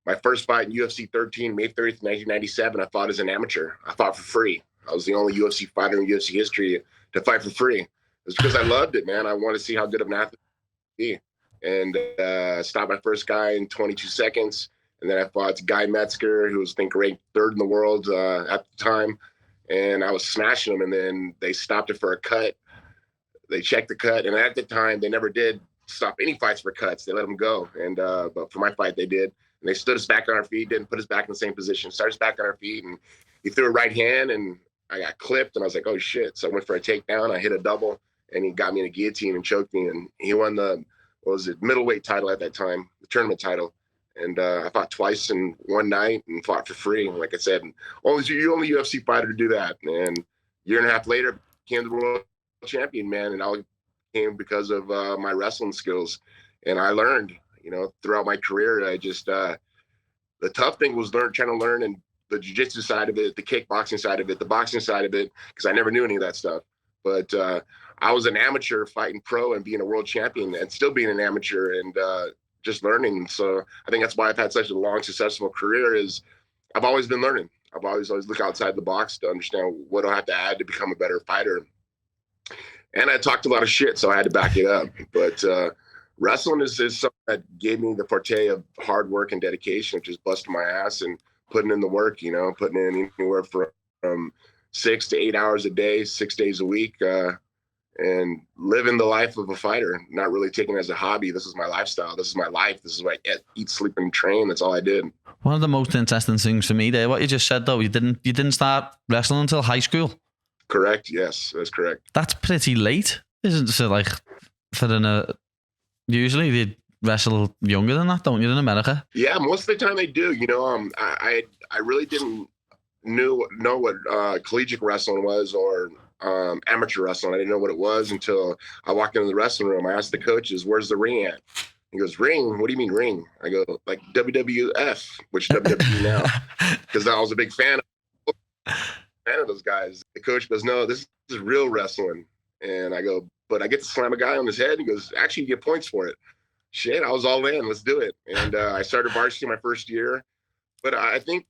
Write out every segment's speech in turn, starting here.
my first fight in UFC 13, May 30th, 1997, I fought as an amateur. I fought for free. I was the only UFC fighter in UFC history to fight for free. It's because I loved it, man. I wanted to see how good of an athlete I could be. And stopped my first guy in 22 seconds. And then I fought Guy Metzger, who was, I think, ranked third in the world at the time. And I was smashing him. And then they stopped it for a cut. They checked the cut. And at the time, they never did stop any fights for cuts. They let them go. And but for my fight, they did. And they stood us back on our feet, didn't put us back in the same position, started us back on our feet. And he threw a right hand, and I got clipped. And I was like, oh, shit. So I went for a takedown. I hit a double, and he got me in a guillotine and choked me. And he won the, what was it, middleweight title at that time, the tournament title. And I fought twice in one night and fought for free. And like I said, you're only UFC fighter to do that. And a year and a half later, became the world champion, man. And all came because of my wrestling skills. And I learned, throughout my career, I just, the tough thing was trying to learn and the jiu-jitsu side of it, the kickboxing side of it, the boxing side of it, because I never knew any of that stuff. But I was an amateur fighting pro and being a world champion and still being an amateur and just learning. So I think that's why I've had such a long, successful career is I've always been learning. I've always look outside the box to understand what I have to add to become a better fighter. And I talked a lot of shit, so I had to back it up. But wrestling is something that gave me the forte of hard work and dedication, just busting my ass and putting in the work, putting in anywhere from 6 to 8 hours a day, 6 days a week, and living the life of a fighter, not really taking it as a hobby. This is my lifestyle. This is my life. This is what I eat, sleep, and train. That's all I did. One of the most interesting things for me there, what you just said though, you didn't start wrestling until high school. Correct. Yes, that's correct. That's pretty late, isn't it? So like, usually they wrestle younger than that, don't you, in America? Yeah, most of the time they do. I really didn't know what collegiate wrestling was or amateur wrestling. I didn't know what it was until I walked into the wrestling room. I asked the coaches, "Where's the ring at?" He goes, "Ring? What do you mean ring?" I go, "Like WWF, which WWE now," because I was a big fan of those guys. The coach goes, "No, this is real wrestling." And I go, "But I get to slam a guy on his head?" He goes, "Actually, you get points for it." Shit, I was all in. Let's do it. And I started varsity my first year. But I think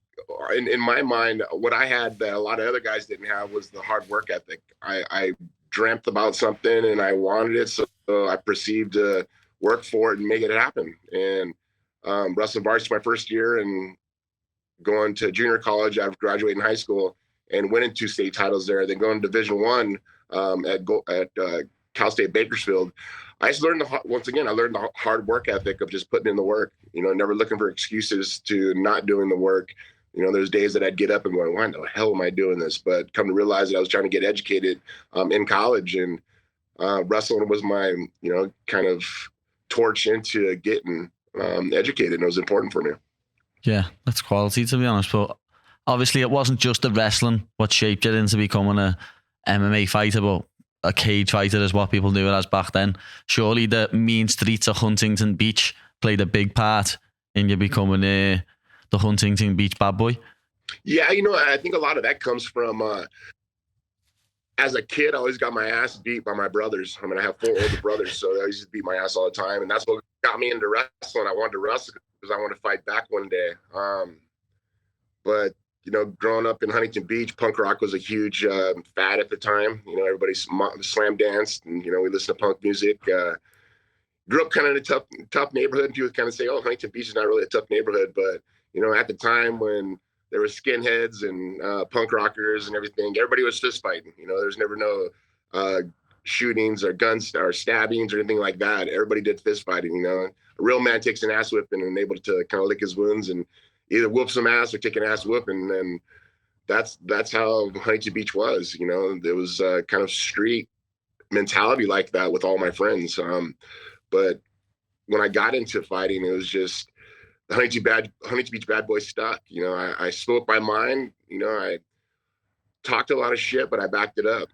in my mind, what I had that a lot of other guys didn't have was the hard work ethic. I dreamt about something and I wanted it, so I perceived to work for it and make it happen. And wrestling varsity my first year and going to junior college after graduating high school and winning 2 state titles there. Then going to Division I at Cal State Bakersfield. I just learned I learned the hard work ethic of just putting in the work, never looking for excuses to not doing the work. There's days that I'd get up and going, why the hell am I doing this? But come to realize that I was trying to get educated in college, and wrestling was my, kind of torch into getting educated, and it was important for me. Yeah, that's quality, to be honest. But obviously it wasn't just the wrestling what shaped you into becoming a MMA fighter, but a cage fighter is what people knew it as back then. Surely the mean streets of Huntington Beach played a big part in you becoming the Huntington Beach bad boy. Yeah, I think a lot of that comes from as a kid, I always got my ass beat by my brothers. I have 4 older brothers, so I used to beat my ass all the time, and that's what got me into wrestling. I wanted to wrestle because I wanted to fight back one day. But growing up in Huntington Beach, punk rock was a huge fad at the time. Everybody slam danced, and we listened to punk music. Grew up kind of in a tough neighborhood. People kind of say, "Oh, Huntington Beach is not really a tough neighborhood," but at the time when there were skinheads and punk rockers and everything, everybody was fist fighting. There's never no shootings or guns or stabbings or anything like that. Everybody did fist fighting. A real man takes an ass whipping and able to kind of lick his wounds and either whoop some ass or take an ass whooping. And that's how Huntington Beach was. There was kind of street mentality like that with all my friends. But when I got into fighting, it was just the Huntington Beach bad boy stuck. I spoke my mind. I talked a lot of shit, but I backed it up.